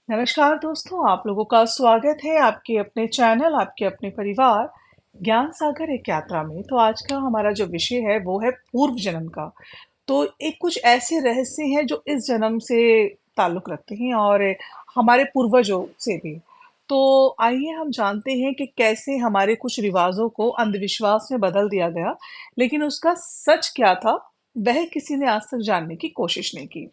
नमस्कार दोस्तों, आप लोगों का स्वागत है आपके अपने चैनल, आपके अपने परिवार ज्ञान सागर एक यात्रा में। तो आज का हमारा जो विषय है वो है पूर्व जन्म का। तो एक कुछ ऐसे रहस्य हैं जो इस जन्म से ताल्लुक रखते हैं और हमारे पूर्वजों से भी। तो आइए हम जानते हैं कि कैसे हमारे कुछ रिवाजों को अंधविश्वास में बदल दिया गया, लेकिन उसका सच क्या था वह किसी ने आज तक जानने की कोशिश नहीं की।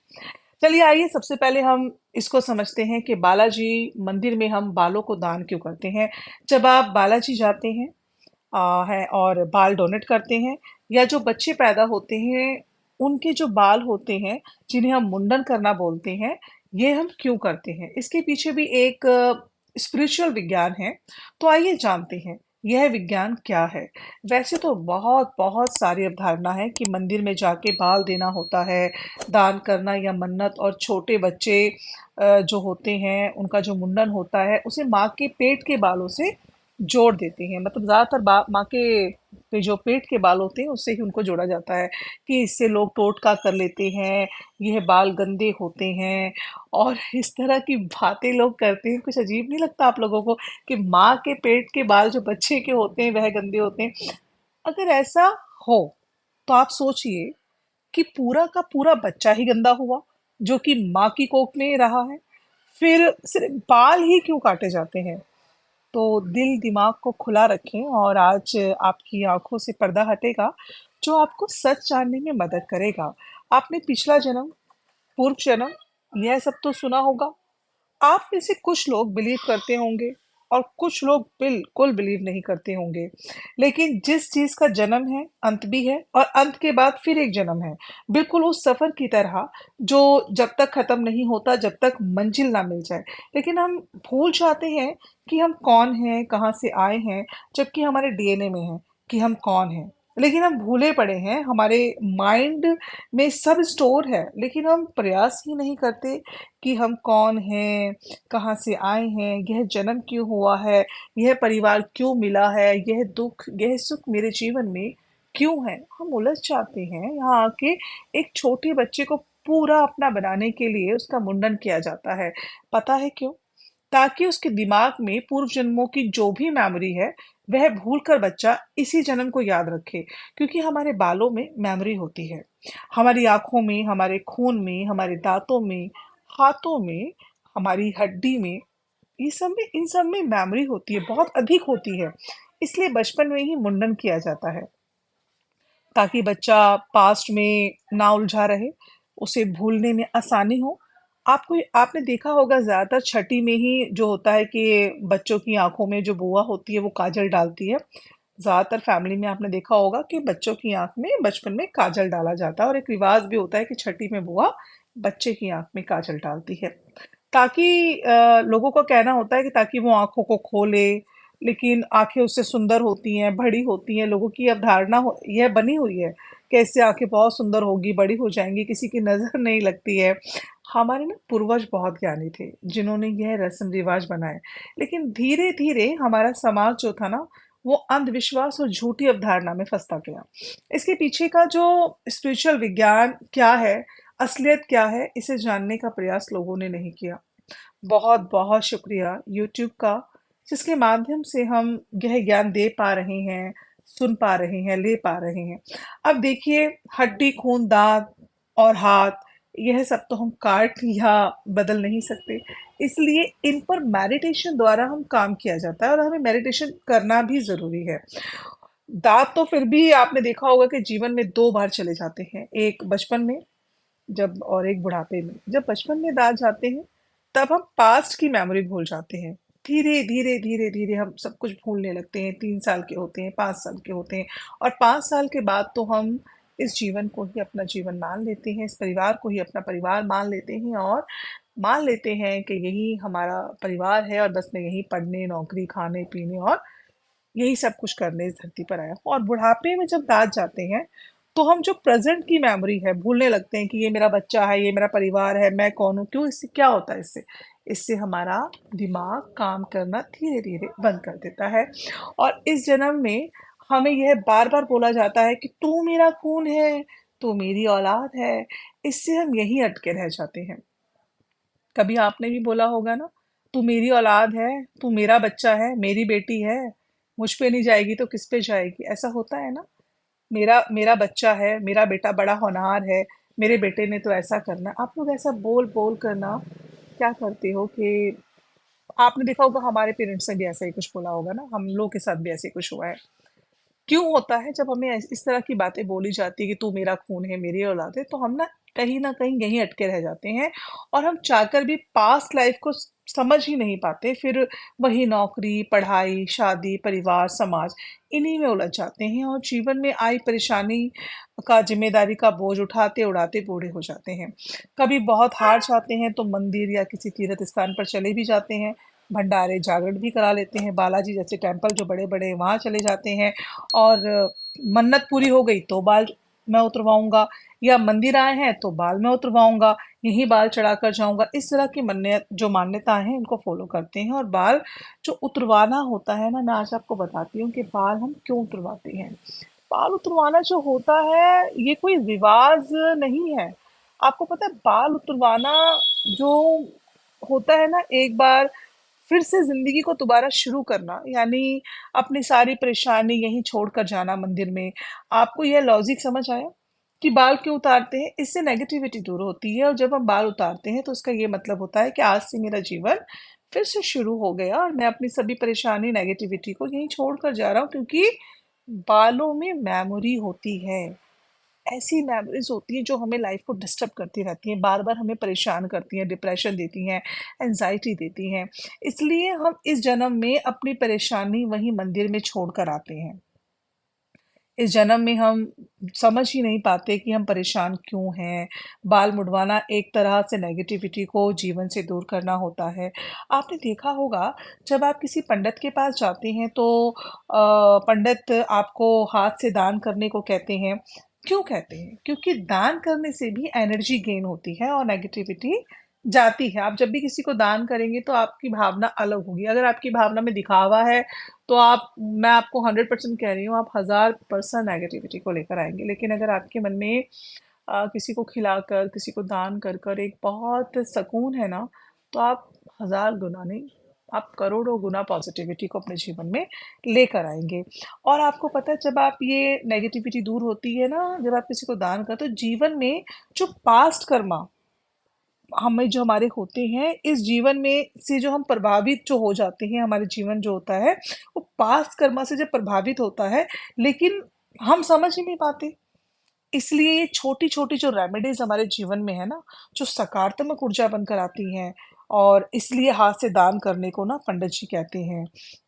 चलिए आइए सबसे पहले हम इसको समझते हैं कि बालाजी मंदिर में हम बालों को दान क्यों करते हैं। जब आप बालाजी जाते हैं है और बाल डोनेट करते हैं, या जो बच्चे पैदा होते हैं उनके जो बाल होते हैं जिन्हें हम मुंडन करना बोलते हैं, ये हम क्यों करते हैं, इसके पीछे भी एक स्पिरिचुअल विज्ञान है। तो आइए जानते हैं यह विज्ञान क्या है। वैसे तो बहुत बहुत सारी अवधारणा है कि मंदिर में जाके बाल देना होता है, दान करना या मन्नत, और छोटे बच्चे जो होते हैं उनका जो मुंडन होता है उसे माँ के पेट के बालों से जोड़ देते हैं। मतलब ज़्यादातर माँ के जो पेट के बाल होते हैं उससे ही उनको जोड़ा जाता है कि इससे लोग टोटका कर लेते हैं, यह बाल गंदे होते हैं और इस तरह की बातें लोग करते हैं। कुछ अजीब नहीं लगता आप लोगों को कि माँ के पेट के बाल जो बच्चे के होते हैं वह गंदे होते हैं? अगर ऐसा हो तो आप सोचिए कि पूरा का पूरा बच्चा ही गंदा हुआ जो कि माँ की कोख में रहा है, फिर सिर्फ बाल ही क्यों काटे जाते हैं? तो दिल दिमाग को खुला रखें और आज आपकी आंखों से पर्दा हटेगा जो आपको सच जानने में मदद करेगा। आपने पिछला जन्म, पूर्व जन्म, यह सब तो सुना होगा। आप में से कुछ लोग बिलीव करते होंगे और कुछ लोग बिल्कुल बिलीव नहीं करते होंगे, लेकिन जिस चीज का जन्म है अंत भी है और अंत के बाद फिर एक जन्म है, बिल्कुल उस सफर की तरह जो जब तक खत्म नहीं होता, जब तक मंजिल ना मिल जाए। लेकिन हम भूल जाते हैं कि हम कौन हैं, कहाँ से आए हैं, जबकि हमारे डीएनए में है कि हम कौन हैं। लेकिन हम भूले पड़े हैं, हमारे माइंड में सब स्टोर है, लेकिन हम प्रयास ही नहीं करते कि हम कौन हैं, कहाँ से आए हैं, यह जन्म क्यों हुआ है, यह परिवार क्यों मिला है, यह दुख यह सुख मेरे जीवन में क्यों है। हम उलझ जाते हैं यहाँ आके। एक छोटे बच्चे को पूरा अपना बनाने के लिए उसका मुंडन किया जाता है। पता है क्यों? ताकि उसके दिमाग में पूर्व जन्मों की जो भी मेमोरी है वह भूलकर बच्चा इसी जन्म को याद रखे। क्योंकि हमारे बालों में मेमोरी होती है, हमारी आंखों में, हमारे खून में, हमारे दांतों में, हाथों में, हमारी हड्डी में, ये सब में, इन सब में मेमोरी होती है, बहुत अधिक होती है। इसलिए बचपन में ही मुंडन किया जाता है ताकि बच्चा पास्ट में ना उलझा रहे, उसे भूलने में आसानी हो। आपको आपने देखा होगा ज्यादातर छठी में ही जो होता है कि बच्चों की आंखों में जो बुआ होती है वो काजल डालती है। ज्यादातर फैमिली में आपने देखा होगा कि बच्चों की आंख में बचपन में काजल डाला जाता है, और एक रिवाज भी होता है कि छठी में बुआ बच्चे की आंख में काजल डालती है, ताकि लोगों का कहना होता है कि ताकि वो आंखों को खोले। लेकिन आंखें उससे सुंदर होती हैं, बड़ी होती हैं, लोगों की अवधारणा यह बनी हुई है कि इससे आंखें बहुत सुंदर होगी, बड़ी हो जाएंगी, किसी की नजर नहीं लगती है। हमारे ना पूर्वज बहुत ज्ञानी थे जिन्होंने यह रस्म रिवाज बनाए। लेकिन धीरे धीरे हमारा समाज जो था ना, वो अंधविश्वास और झूठी अवधारणा में फंसता गया। इसके पीछे का जो स्पिरिचुअल विज्ञान क्या है, असलियत क्या है, इसे जानने का प्रयास लोगों ने नहीं किया। बहुत बहुत शुक्रिया यूट्यूब का, जिसके माध्यम से हम यह ज्ञान दे पा रहे हैं, सुन पा रहे हैं, ले पा रहे हैं। अब देखिए, हड्डी, खून, दांत और हाथ, यह सब तो हम काट या बदल नहीं सकते। इसलिए इन पर मेडिटेशन द्वारा हम काम किया जाता है और हमें मेडिटेशन करना भी जरूरी है। दांत तो फिर भी आपने देखा होगा कि जीवन में दो बार चले जाते हैं, एक बचपन में जब, और एक बुढ़ापे में। जब बचपन में दांत जाते हैं तब हम पास्ट की मेमोरी भूल जाते हैं। धीरे धीरे धीरे धीरे हम सब कुछ भूलने लगते हैं। 3 साल के होते हैं, 5 साल के होते हैं, और 5 साल के बाद तो हम इस जीवन को ही अपना जीवन मान लेते हैं, इस परिवार को ही अपना परिवार मान लेते हैं, और मान लेते हैं कि यही हमारा परिवार है और बस मैं यही पढ़ने, नौकरी, खाने पीने और यही सब कुछ करने इस धरती पर आया हूँ। और बुढ़ापे में जब दांत जाते हैं तो हम जो प्रेजेंट की मेमोरी है भूलने लगते हैं कि ये मेरा बच्चा है, ये मेरा परिवार है, मैं कौन हूँ, क्यों। इससे क्या होता है? इससे इससे हमारा दिमाग काम करना धीरे धीरे बंद कर देता है। और इस जन्म में हमें यह बार बार बोला जाता है कि तू मेरा खून है, तू मेरी औलाद है। इससे हम यहीं अटके रह जाते हैं। कभी आपने भी बोला होगा ना, तू मेरी औलाद है, तू मेरा बच्चा है, मेरी बेटी है, मुझ पे नहीं जाएगी तो किस पे जाएगी? ऐसा होता है ना। मेरा मेरा बच्चा है, मेरा बेटा बड़ा होनहार है, मेरे बेटे ने तो ऐसा करना। आप लोग ऐसा बोल बोल कर ना क्या करते हो कि आपने देखा होगा हमारे पेरेंट्स ने भी ऐसा ही कुछ बोला होगा ना, हम लोग के साथ भी ऐसे ही कुछ हुआ है। क्यों होता है जब हमें इस तरह की बातें बोली जाती है कि तू मेरा खून है, मेरी औलाद है, तो हम ना कहीं यहीं अटके रह जाते हैं और हम चाहकर भी पास्ट लाइफ को समझ ही नहीं पाते। फिर वही नौकरी, पढ़ाई, शादी, परिवार, समाज, इन्हीं में उलझ जाते हैं और जीवन में आई परेशानी का जिम्मेदारी का बोझ उठाते उड़ाते बूढ़े हो जाते हैं। कभी बहुत हार जाते हैं तो मंदिर या किसी तीर्थ स्थान पर चले भी जाते हैं, भंडारे जागरण भी करा लेते हैं, बालाजी जैसे टेम्पल जो बड़े बड़े वहाँ चले जाते हैं और मन्नत पूरी हो गई तो बाल मैं उतरवाऊंगा, या मंदिर आए हैं तो बाल मैं उतरवाऊंगा, यही बाल चढ़ा कर जाऊंगा। इस तरह की मान्यताएं हैं इनको फॉलो करते हैं। और बाल जो उतरवाना होता है ना, मैं आज आपको बताती हूँ कि बाल हम क्यों उतरवाते हैं। बाल उतरवाना जो होता है ये कोई रिवाज नहीं है। आपको पता है बाल उतरवाना जो होता है ना, एक बार फिर से जिंदगी को दोबारा शुरू करना, यानी अपनी सारी परेशानी यहीं छोड़कर जाना मंदिर में। आपको यह लॉजिक समझ आया कि बाल क्यों उतारते हैं? इससे नेगेटिविटी दूर होती है और जब हम बाल उतारते हैं तो उसका ये मतलब होता है कि आज से मेरा जीवन फिर से शुरू हो गया और मैं अपनी सभी परेशानी नेगेटिविटी को यहीं छोड़कर जा रहा हूँ, क्योंकि बालों में मेमोरी होती है। ऐसी मेमोरीज होती हैं जो हमें लाइफ को डिस्टर्ब करती रहती हैं, बार बार हमें परेशान करती हैं, डिप्रेशन देती हैं, एंजाइटी देती हैं। इसलिए हम इस जन्म में अपनी परेशानी वहीं मंदिर में छोड़ कर आते हैं। इस जन्म में हम समझ ही नहीं पाते कि हम परेशान क्यों हैं। बाल मुड़वाना एक तरह से नेगेटिविटी को जीवन से दूर करना होता है। आपने देखा होगा जब आप किसी पंडित के पास जाते हैं तो पंडित आपको हाथ से दान करने को कहते हैं। क्यों कहते हैं? क्योंकि दान करने से भी एनर्जी गेन होती है और नेगेटिविटी जाती है। आप जब भी किसी को दान करेंगे तो आपकी भावना अलग होगी। अगर आपकी भावना में दिखावा है तो आप मैं आपको 100% कह रही हूँ, आप 1000% नेगेटिविटी को लेकर आएंगे। लेकिन अगर आपके मन में किसी को खिलाकर, किसी को दान कर कर एक बहुत सुकून है ना, तो आप 1000 गुना नहीं, आप करोड़ों गुना पॉजिटिविटी को अपने जीवन में लेकर आएंगे। और आपको पता है जब आप ये नेगेटिविटी दूर होती है ना, जब आप किसी को दान करते हो, जीवन में जो पास्ट कर्मा हमें जो हमारे होते हैं इस जीवन में से जो हम प्रभावित जो हो जाते हैं, हमारे जीवन जो होता है वो पास्ट कर्मा से जब प्रभावित होता है, लेकिन हम समझ ही नहीं पाते। इसलिए ये छोटी-छोटी जो रेमेडीज़ हमारे जीवन में है ना, जो सकारात्मक ऊर्जा बनकर आती हैं, और इसलिए हाथ से दान करने को ना पंडित जी कहते हैं,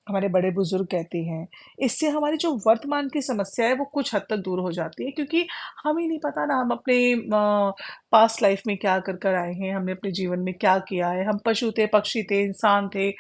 हमारे बड़े बुजुर्ग कहते हैं। इससे हमारी जो वर्तमान की समस्या है वो कुछ हद तक दूर हो जाती है, क्योंकि हमें नहीं पता ना हम अपने पास्ट लाइफ में क्या कर कर आए हैं, हमने अपने जीवन में क्या किया है। हम पशु थे, पक्षी थे, इंसान थे,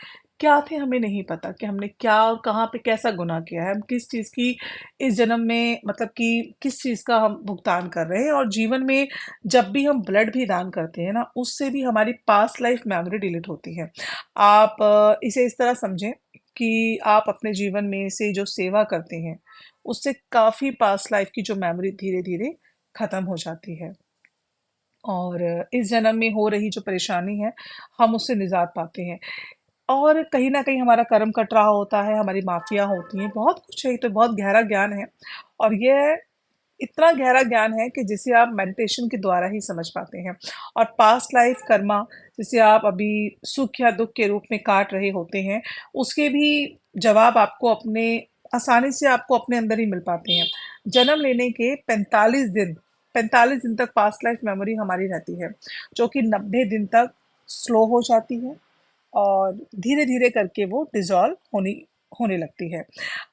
क्या थे हमें नहीं पता कि हमने क्या और कहाँ पे कैसा गुनाह किया है। हम किस चीज़ की इस जन्म में मतलब कि किस चीज़ का हम भुगतान कर रहे हैं। और जीवन में जब भी हम ब्लड भी दान करते हैं ना, उससे भी हमारी पास्ट लाइफ मेमोरी डिलीट होती है। आप इसे इस तरह समझें कि आप अपने जीवन में से जो सेवा करते हैं, उससे काफ़ी पास्ट लाइफ की जो मेमोरी धीरे-धीरे खत्म हो जाती है। और इस जन्म में हो रही जो परेशानी है, हम उससे निजात पाते हैं। और कहीं न कहीं हमारा कर्म कट रहा होता है, हमारी माफ़ियाँ होती हैं, बहुत कुछ है, ये तो बहुत गहरा ज्ञान है। और ये इतना गहरा ज्ञान है कि जिसे आप मेडिटेशन के द्वारा ही समझ पाते हैं। और पास्ट लाइफ कर्मा जिसे आप अभी सुख या दुख के रूप में काट रहे होते हैं, उसके भी जवाब आपको अपने आसानी से आपको अपने अंदर ही मिल पाते हैं। जन्म लेने के 45 दिन तक पास्ट लाइफ मेमोरी हमारी रहती है, जो कि 90 दिन तक स्लो हो जाती है और धीरे-धीरे करके वो डिसॉल्व होनी होने लगती है।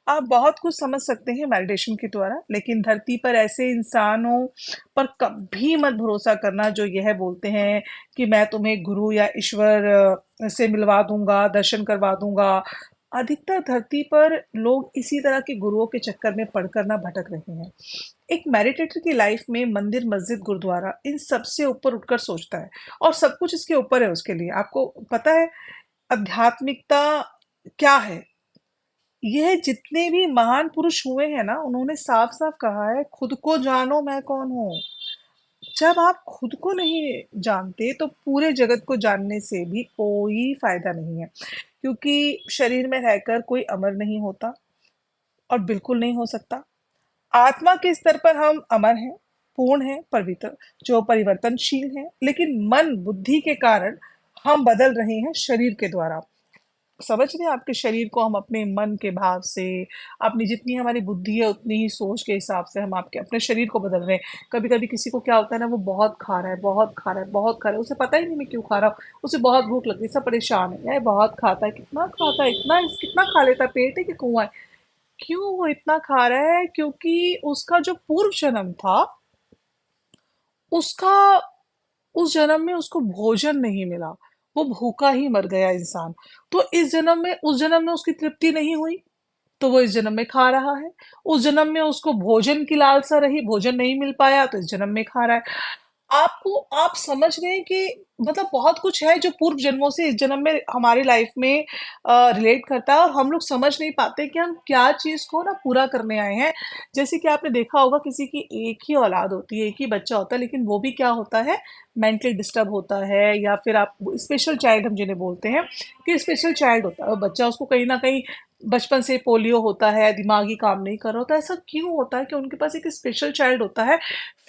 आप बहुत कुछ समझ सकते हैं मेडिटेशन के द्वारा, लेकिन धरती पर ऐसे इंसानों पर कभी मत भरोसा करना जो यह बोलते हैं कि मैं तुम्हें गुरु या ईश्वर से मिलवा दूंगा, दर्शन करवा दूंगा। अधिकतर धरती पर लोग इसी तरह के गुरुओं के चक्कर में पड़कर ना भटक रहे हैं। एक मेडिटेटर की लाइफ में मंदिर, मस्जिद, गुरुद्वारा इन सबसे ऊपर उठकर सोचता है और सब कुछ इसके ऊपर है उसके लिए। आपको पता है आध्यात्मिकता क्या है? यह जितने भी महान पुरुष हुए हैं ना, उन्होंने साफ-साफ कहा है, खुद को जानो मैं कौन हूँ। जब आप खुद को नहीं जानते तो पूरे जगत को जानने से भी कोई फायदा नहीं है, क्योंकि शरीर में रहकर कोई अमर नहीं होता और बिल्कुल नहीं हो सकता। आत्मा के स्तर पर हम अमर हैं, पूर्ण हैं, पवित्र, जो परिवर्तनशील हैं, लेकिन मन बुद्धि के कारण हम बदल रहे हैं शरीर के द्वारा। समझ रहे हैं? आपके शरीर को हम अपने मन के भाव से, अपनी जितनी हमारी बुद्धि है उतनी ही सोच के हिसाब से हम आपके अपने शरीर को बदल रहे हैं। कभी कभी किसी को क्या होता है ना, वो बहुत खा रहा है, बहुत खा रहा है, बहुत खा रहा है, उसे पता ही नहीं मैं क्यों खा रहा हूँ, उसे बहुत भूख लग रही है, सब परेशान है, यार बहुत खाता है, कितना खाता है, इतना कितना खा लेता है, पेट है कि कुआं है। क्यों वो इतना खा रहा है? क्योंकि उसका जो पूर्व जन्म था, उसका उस जन्म में उसको भोजन नहीं मिला, वो भूखा ही मर गया इंसान। तो इस जन्म में, उस जन्म में उसकी तृप्ति नहीं हुई, तो वो इस जन्म में खा रहा है। उस जन्म में उसको भोजन की लालसा रही, भोजन नहीं मिल पाया, तो इस जन्म में खा रहा है। आपको आप समझ रहे हैं कि मतलब बहुत कुछ है जो पूर्व जन्मों से इस जन्म में हमारी लाइफ में रिलेट करता है, और हम लोग समझ नहीं पाते कि हम क्या चीज़ को ना पूरा करने आए हैं। जैसे कि आपने देखा होगा, किसी की एक ही औलाद होती है, एक ही बच्चा होता है, लेकिन वो भी क्या होता है, मेंटली डिस्टर्ब होता है, या फिर आप स्पेशल चाइल्ड हम जिन्हें बोलते हैं, कि स्पेशल चाइल्ड होता है वो बच्चा, उसको कहीं ना कहीं बचपन से पोलियो होता है, दिमागी काम नहीं कर रहा होता। ऐसा क्यों होता है कि उनके पास एक स्पेशल चाइल्ड होता है,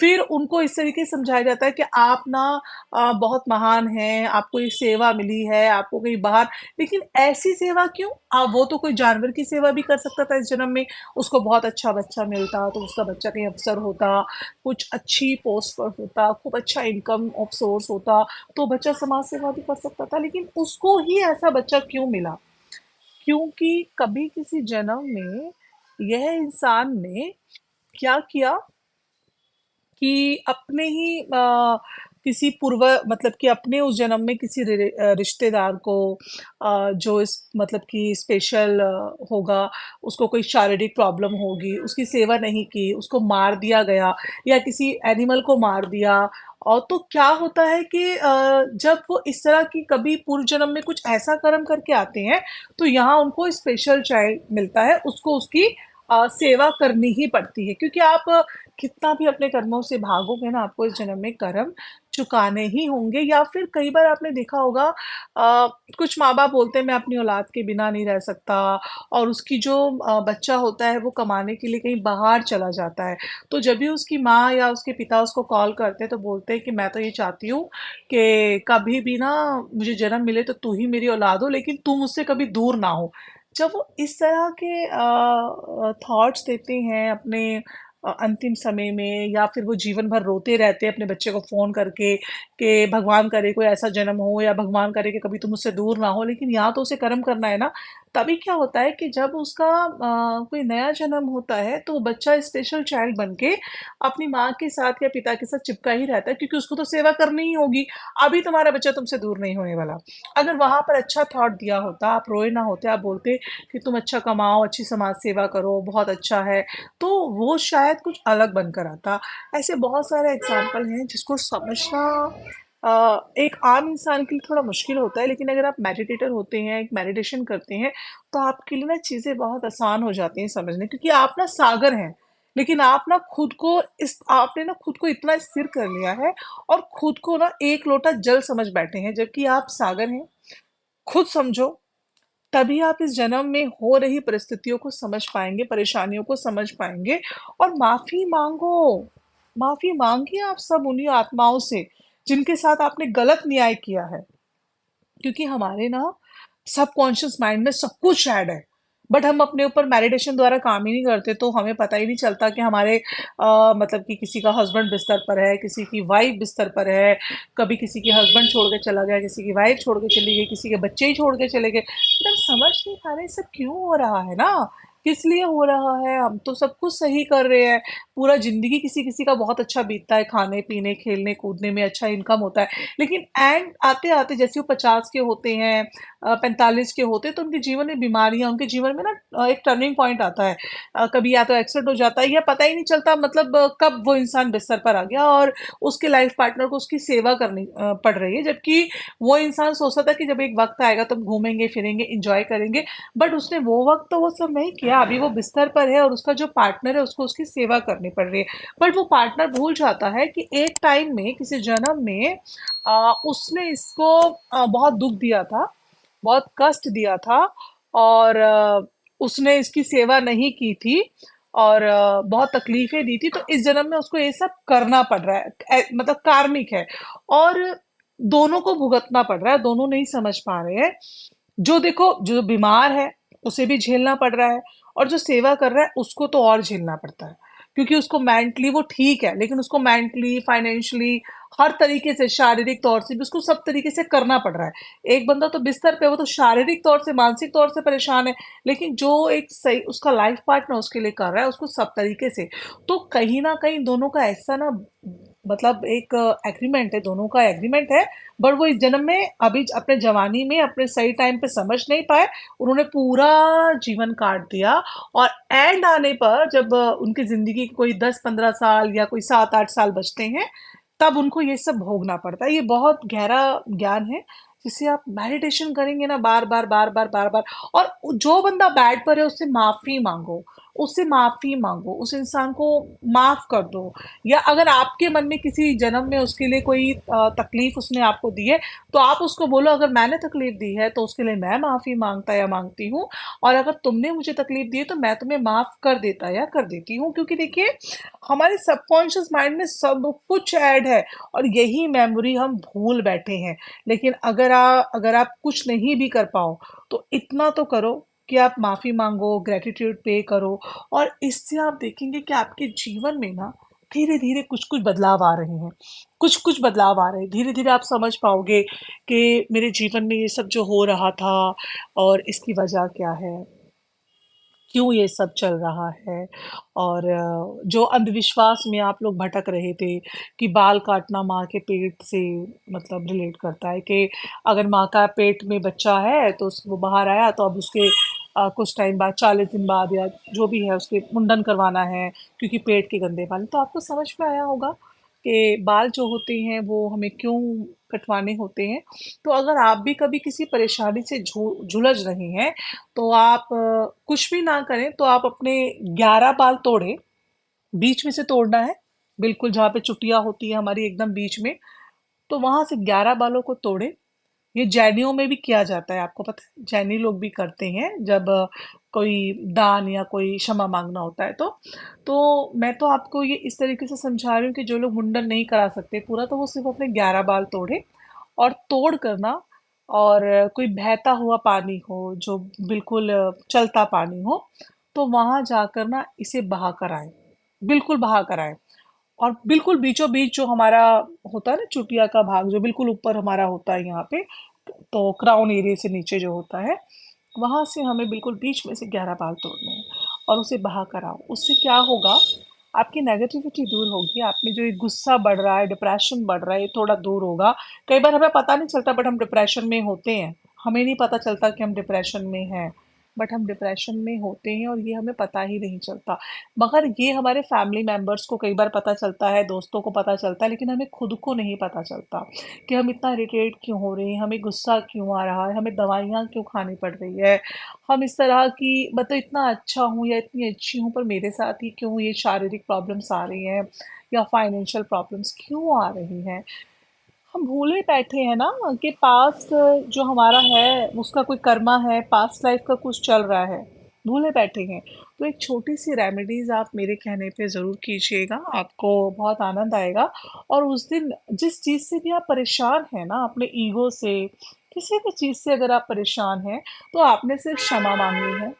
फिर उनको इस तरीके से समझाया जाता है कि आप ना बहुत महान हैं, आपको ये सेवा मिली है, आपको कहीं बाहर, लेकिन ऐसी सेवा क्यों? वो तो कोई जानवर की सेवा भी कर सकता था इस जन्म में, उसको बहुत अच्छा बच्चा मिलता तो उसका बच्चा कहीं अफसर होता, कुछ अच्छी पोस्ट पर होता, खूब अच्छा इनकम ऑफ सोर्स होता, तो बच्चा समाज सेवा भी कर सकता था, लेकिन उसको ही ऐसा बच्चा क्यों मिला? क्योंकि कभी किसी जन्म में यह इंसान ने क्या किया कि अपने ही किसी पूर्व, मतलब कि अपने उस जन्म में किसी रिश्तेदार को, जो इस मतलब कि स्पेशल होगा, उसको कोई शारीरिक प्रॉब्लम होगी, उसकी सेवा नहीं की, उसको मार दिया गया, या किसी एनिमल को मार दिया। और तो क्या होता है कि जब वो इस तरह की कभी पूर्व जन्म में कुछ ऐसा कर्म करके आते हैं, तो यहाँ उनको स्पेशल चाइल्ड मिलता है, उसको उसकी सेवा करनी ही पड़ती है, क्योंकि आप कितना भी अपने कर्मों से भागोगे ना, आपको इस जन्म में कर्म चुकाने ही होंगे। या फिर कई बार आपने देखा होगा, कुछ माँ बाप बोलते हैं मैं अपनी औलाद के बिना नहीं रह सकता, और उसकी जो बच्चा होता है वो कमाने के लिए कहीं बाहर चला जाता है, तो जब भी उसकी माँ या उसके पिता उसको कॉल करते हैं, तो बोलते हैं कि मैं तो ये चाहती हूँ कि कभी भी ना मुझे जन्म मिले तो तू ही मेरी औलाद हो, लेकिन तू मुझसे कभी दूर ना हो। जब वो इस तरह के थॉट्स देते हैं अपने अंतिम समय में, या फिर वो जीवन भर रोते रहते हैं अपने बच्चे को फ़ोन करके कि भगवान करे कोई ऐसा जन्म हो, या भगवान करे कि कभी तुम मुझसे दूर ना हो, लेकिन यहाँ तो उसे कर्म करना है ना। तभी क्या होता है कि जब उसका कोई नया जन्म होता है, तो वो बच्चा स्पेशल चाइल्ड बन के अपनी माँ के साथ या पिता के साथ चिपका ही रहता है, क्योंकि उसको तो सेवा करनी ही होगी। अभी तुम्हारा बच्चा तुमसे दूर नहीं होने वाला। अगर वहां पर अच्छा थॉट दिया होता, आप रोए ना होते, आप बोलते कि तुम अच्छा कमाओ, अच्छी समाज सेवा करो, बहुत अच्छा है, तो वो शायद कुछ अलग बनकर आता। ऐसे बहुत सारे एग्जाम्पल हैं जिसको समझना एक आम इंसान के लिए थोड़ा मुश्किल होता है, लेकिन अगर आप मेडिटेटर होते हैं, एक मेडिटेशन करते हैं, तो आपके लिए ना चीज़ें बहुत आसान हो जाती हैं समझने, क्योंकि आप ना सागर हैं, लेकिन आप ना खुद को इस आपने ना खुद को इतना स्थिर कर लिया है, और खुद को ना एक लोटा जल समझ बैठे हैं, जबकि आप सागर हैं। खुद समझो, तभी आप इस जन्म में हो रही परिस्थितियों को समझ पाएंगे, परेशानियों को समझ पाएंगे, और माफी मांगो। माफी मांगिए आप सब उन्हीं आत्माओं से जिनके साथ आपने गलत न्याय किया है, क्योंकि हमारे ना सबकॉन्शियस माइंड में सब कुछ ऐड है, बट हम अपने ऊपर मेडिटेशन द्वारा काम ही नहीं करते, तो हमें पता ही नहीं चलता कि हमारे मतलब कि किसी का हस्बैंड बिस्तर पर है, किसी की वाइफ बिस्तर पर है, कभी किसी की हस्बैंड छोड़ के चला गया, किसी की वाइफ छोड़ के चली गई, किसी के बच्चे ही छोड़ के चले गए, बट हम समझ नहीं पा रहे सब क्यों हो रहा है ना, किस लिए हो रहा है। हम तो सब कुछ सही कर रहे हैं, पूरा जिंदगी किसी किसी का बहुत अच्छा बीतता है, खाने पीने खेलने कूदने में अच्छा इनकम होता है, लेकिन एंड आते आते जैसे वो 50 के होते हैं, 45 के होते हैं, तो उनके जीवन में बीमारियां, उनके जीवन में ना एक टर्निंग पॉइंट आता है। कभी या तो एक्सीडेंट हो जाता है, या पता ही नहीं चलता, मतलब कब वो इंसान बिस्तर पर आ गया, और उसके लाइफ पार्टनर को उसकी सेवा करनी पड़ रही है, जबकि वो इंसान सोचता था कि जब एक वक्त आएगा तो हम घूमेंगे फिरेंगे इंजॉय करेंगे, बट उसने वो वक्त तो वो सब नहीं किया। या अभी वो बिस्तर पर है और उसका जो पार्टनर है उसको उसकी सेवा करनी पड़ रही है, बट वो पार्टनर भूल जाता है कि एक टाइम में किसी जन्म में उसने इसको बहुत दुख दिया था, बहुत कष्ट दिया था, और उसने इसकी सेवा नहीं की थी, और बहुत तकलीफें दी थी, तो इस जन्म में उसको ये सब करना पड़ रहा है, मतलब कार्मिक है, और दोनों को भुगतना पड़ रहा है, दोनों नहीं समझ पा रहे हैं। जो देखो, जो बीमार है उसे भी झेलना पड़ रहा है, और जो सेवा कर रहा है उसको तो और झेलना पड़ता है, क्योंकि उसको मेंटली वो ठीक है, लेकिन उसको मेंटली, फाइनेंशियली, हर तरीके से, शारीरिक तौर से भी उसको सब तरीके से करना पड़ रहा है। एक बंदा तो बिस्तर पे, वो तो शारीरिक तौर से, मानसिक तौर से परेशान है, लेकिन जो एक सही उसका लाइफ पार्टनर उसके लिए कर रहा है उसको सब तरीके से, तो कहीं ना कहीं दोनों का ऐसा ना, मतलब एक एग्रीमेंट है, दोनों का एग्रीमेंट है, बट वो इस जन्म में अभी अपने जवानी में अपने सही टाइम पे समझ नहीं पाए, उन्होंने पूरा जीवन काट दिया, और एंड आने पर जब उनकी जिंदगी के कोई 10-15 साल या कोई 7-8 साल बचते हैं, तब उनको ये सब भोगना पड़ता है। ये बहुत गहरा ज्ञान है, जिसे आप मेडिटेशन करेंगे ना, बार बार बार बार बार बार, और जो बंदा बेड पर है उससे माफी मांगो, उससे माफी मांगो, उस इंसान को माफ कर दो, या अगर आपके मन में किसी जन्म में उसके लिए कोई तकलीफ उसने आपको दी है, तो आप उसको बोलो, अगर मैंने तकलीफ दी है तो उसके लिए मैं माफी मांगता या मांगती हूँ, और अगर तुमने मुझे तकलीफ दी है तो मैं तुम्हें माफ कर देता या कर देती हूँ, क्योंकि देखिए, हमारे सबकॉन्शियस माइंड में सब कुछ ऐड है, और यही मेमोरी हम भूल बैठे हैं। लेकिन अगर आप कुछ नहीं भी कर पाओ, तो इतना तो करो कि आप माफी मांगो, ग्रेटिट्यूड पे करो, और इससे आप देखेंगे कि आपके जीवन में ना धीरे धीरे कुछ कुछ बदलाव आ रहे हैं, कुछ कुछ बदलाव आ रहे हैं, धीरे धीरे आप समझ पाओगे कि मेरे जीवन में ये सब जो हो रहा था, और इसकी वजह क्या है, क्यों ये सब चल रहा है, और जो अंधविश्वास में आप लोग भटक रहे थे कि बाल काटना माँ के पेट से, मतलब रिलेट करता है कि अगर माँ का पेट में बच्चा है तो वो बाहर आया, तो अब उसके कुछ टाइम बाद, 40 दिन बाद, या जो भी है, उसके मुंडन करवाना है, क्योंकि पेट के गंदे बाल। तो आपको समझ में आया होगा कि बाल जो होते हैं वो हमें क्यों कटवाने होते हैं। तो अगर आप भी कभी किसी परेशानी से झुलझ रही हैं, तो आप कुछ भी ना करें, तो आप अपने 11 बाल तोड़े, बीच में से तोड़ना है, बिल्कुल जहाँ पे चुटिया होती है हमारी एकदम बीच में, तो वहां से 11 बालों को तोड़े। ये जैनियों में भी किया जाता है, आपको पता है, जैनी लोग भी करते हैं जब कोई दान या कोई क्षमा मांगना होता है, तो मैं तो आपको ये इस तरीके से समझा रही हूँ कि जो लोग मुंडन नहीं करा सकते पूरा, तो वो सिर्फ अपने 11 बाल तोड़े, और तोड़ करना, और कोई बहता हुआ पानी हो, जो बिल्कुल चलता पानी हो, तो वहां जाकर ना इसे बहा कर आए, बिल्कुल बहा कर आए, और बिल्कुल बीचों बीच जो हमारा होता है ना, चुटिया का भाग जो बिल्कुल ऊपर हमारा होता है यहाँ पे, तो क्राउन एरिया से नीचे जो होता है, वहां से हमें बिल्कुल बीच में से 11 बाल तोड़ने हैं, और उसे बहा कर आओ। उससे क्या होगा, आपकी नेगेटिविटी दूर होगी, आप में जो ये गुस्सा बढ़ रहा है, डिप्रेशन बढ़ रहा है, ये थोड़ा दूर होगा। कई बार हमें पता नहीं चलता, बट हम डिप्रेशन में होते हैं, हमें नहीं पता चलता कि हम डिप्रेशन में हैं, बट हम डिप्रेशन में होते हैं, और ये हमें पता ही नहीं चलता। मगर ये हमारे फैमिली मेंबर्स को कई बार पता चलता है, दोस्तों को पता चलता है, लेकिन हमें खुद को नहीं पता चलता कि हम इतना इरिटेट क्यों हो रहे हैं, हमें गुस्सा क्यों आ रहा है, हमें दवाइयाँ क्यों खानी पड़ रही है, हम इस तरह की, मतलब इतना अच्छा हूँ या इतनी अच्छी हूँ, पर मेरे साथ ही क्यों ये शारीरिक प्रॉब्लम्स आ रही हैं, या फाइनेंशियल प्रॉब्लम्स क्यों आ रही हैं। हम भूले बैठे हैं ना कि पास्ट जो हमारा है उसका कोई कर्मा है, पास्ट लाइफ का कुछ चल रहा है, भूले बैठे हैं। तो एक छोटी सी रेमेडीज आप मेरे कहने पे ज़रूर कीजिएगा, आपको बहुत आनंद आएगा। और उस दिन जिस चीज़ से भी आप परेशान हैं ना, अपने ईगो से, किसी भी चीज़ से अगर आप परेशान हैं, तो आपने सिर्फ क्षमा मांगनी है,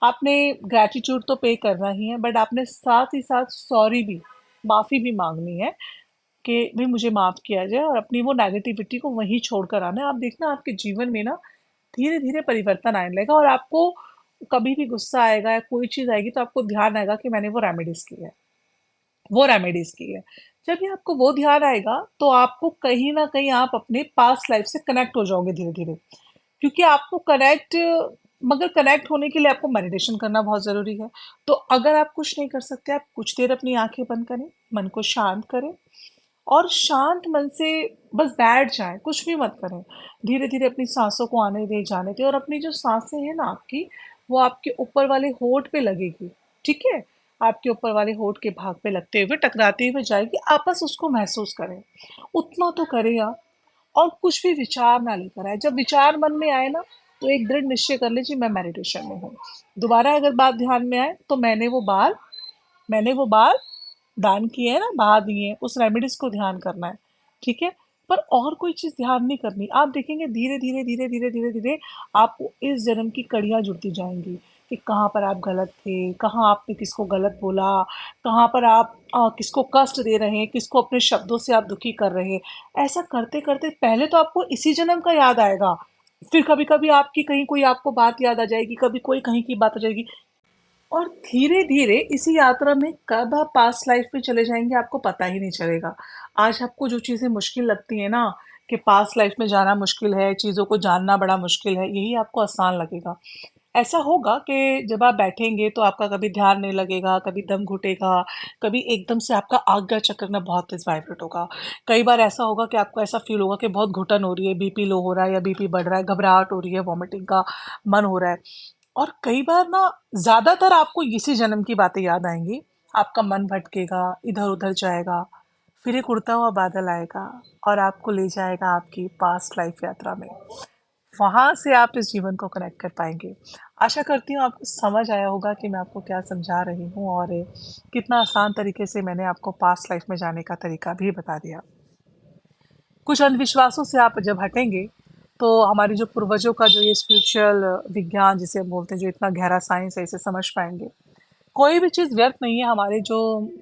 आपने ग्रैटिट्यूड तो पे करना ही है, बट आपने साथ ही साथ सॉरी भी, माफ़ी भी मांगनी है, कि भी मुझे माफ़ किया जाए, और अपनी वो नेगेटिविटी को वहीं छोड़कर आना है। आप देखना आपके जीवन में ना धीरे धीरे परिवर्तन आने लगेगा, और आपको कभी भी गुस्सा आएगा या कोई चीज़ आएगी, तो आपको ध्यान आएगा कि मैंने वो रेमेडीज की है, वो रेमेडीज की है। जब भी आपको वो ध्यान आएगा, तो आपको कहीं ना कहीं आप अपने पास्ट लाइफ से कनेक्ट हो जाओगे धीरे धीरे, क्योंकि आपको कनेक्ट, मगर कनेक्ट होने के लिए आपको मेडिटेशन करना बहुत ज़रूरी है। तो अगर आप कुछ नहीं कर सकते, आप कुछ देर अपनी आंखें बंद करें, मन को शांत करें, और शांत मन से बस बैठ जाएं, कुछ भी मत करें। धीरे धीरे अपनी सांसों को आने दें, जाने दें, और अपनी जो सांसें हैं ना आपकी, वो आपके ऊपर वाले होंठ पे लगेगी, ठीक है? आपके ऊपर वाले होंठ के भाग पे लगते हुए टकराते हुए जाएगी, आप बस उसको महसूस करें। उतना तो करें आप, और कुछ भी विचार ना लेकर आए। जब विचार मन में आए ना, तो एक दृढ़ निश्चय कर लीजिए, मैं मेडिटेशन में हूँ। दोबारा अगर बात ध्यान में आए तो मैंने वो बाल दान किए हैं ना, बहा दिए हैं, उस रेमेडीज को ध्यान करना है, ठीक है? पर और कोई चीज ध्यान नहीं करनी। आप देखेंगे धीरे धीरे धीरे धीरे धीरे धीरे आपको इस जन्म की कड़ियां जुड़ती जाएंगी कि कहाँ पर आप गलत थे, कहाँ आपने किसको गलत बोला, कहाँ पर आप किसको कष्ट दे रहे हैं, किसको अपने शब्दों से आप दुखी कर रहे हैं। ऐसा करते करते पहले तो आपको इसी जन्म का याद आएगा, फिर कभी कभी आपकी कहीं कोई आपको बात याद आ जाएगी, कभी कोई कहीं की बात आ जाएगी, और धीरे धीरे इसी यात्रा में कब आप पास्ट लाइफ में चले जाएंगे आपको पता ही नहीं चलेगा। आज आपको जो चीज़ें मुश्किल लगती है ना, कि पास्ट लाइफ में जाना मुश्किल है, चीज़ों को जानना बड़ा मुश्किल है, यही आपको आसान लगेगा। ऐसा होगा कि जब आप बैठेंगे तो आपका कभी ध्यान नहीं लगेगा, कभी दम घुटेगा, कभी एकदम से आपका आज्ञा चक्र ना बहुत तेज वाइब्रेट होगा। कई बार ऐसा होगा कि आपको ऐसा फील होगा कि बहुत घुटन हो रही है, बीपी लो हो रहा है या बीपी बढ़ रहा है, घबराहट हो रही है, वॉमिटिंग का मन हो रहा है। और कई बार ना, ज्यादातर आपको इसी जन्म की बातें याद आएंगी। आपका मन भटकेगा, इधर उधर जाएगा, फिर एक उड़ता हुआ बादल आएगा और आपको ले जाएगा आपकी पास्ट लाइफ यात्रा में। वहां से आप इस जीवन को कनेक्ट कर पाएंगे। आशा करती हूँ आपको समझ आया होगा कि मैं आपको क्या समझा रही हूँ, और कितना आसान तरीके से मैंने आपको पास्ट लाइफ में जाने का तरीका भी बता दिया। कुछ अंधविश्वासों से आप जब हटेंगे तो हमारी जो पूर्वजों का जो ये स्पिरिचुअल विज्ञान जिसे हम बोलते हैं, जो इतना गहरा साइंस है, इसे समझ पाएंगे। कोई भी चीज़ व्यर्थ नहीं है। हमारे जो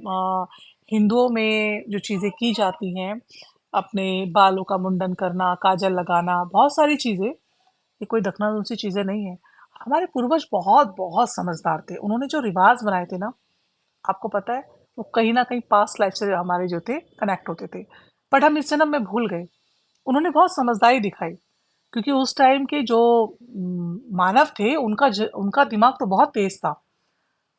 अ, हिंदुओं में जो चीज़ें की जाती हैं, अपने बालों का मुंडन करना, काजल लगाना, बहुत सारी चीज़ें, ये कोई दखना चीज़ें नहीं है। हमारे पूर्वज बहुत बहुत समझदार थे। उन्होंने जो रिवाज बनाए थे ना, आपको पता है, वो कहीं ना कहीं पास्ट लाइफ से हमारे जो थे कनेक्ट होते थे, बट हम इस जन्म में भूल गए। उन्होंने बहुत समझदारी दिखाई, क्योंकि उस टाइम के जो मानव थे, उनका दिमाग तो बहुत तेज था।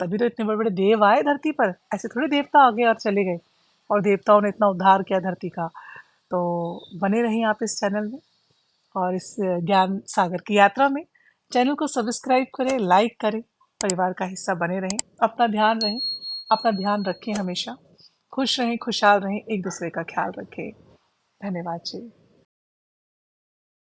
तभी तो इतने बड़े बड़े देव आए धरती पर। ऐसे थोड़ी देवता आ गए और चले गए, और देवताओं ने इतना उद्धार किया धरती का। तो बने रहिए आप इस चैनल में और इस ज्ञान सागर की यात्रा में। चैनल को सब्सक्राइब करें, लाइक करें, परिवार का हिस्सा बने रहें। अपना ध्यान रखें, हमेशा खुश रहें, खुशहाल रहें, एक दूसरे का ख्याल रखें। धन्यवाद जी।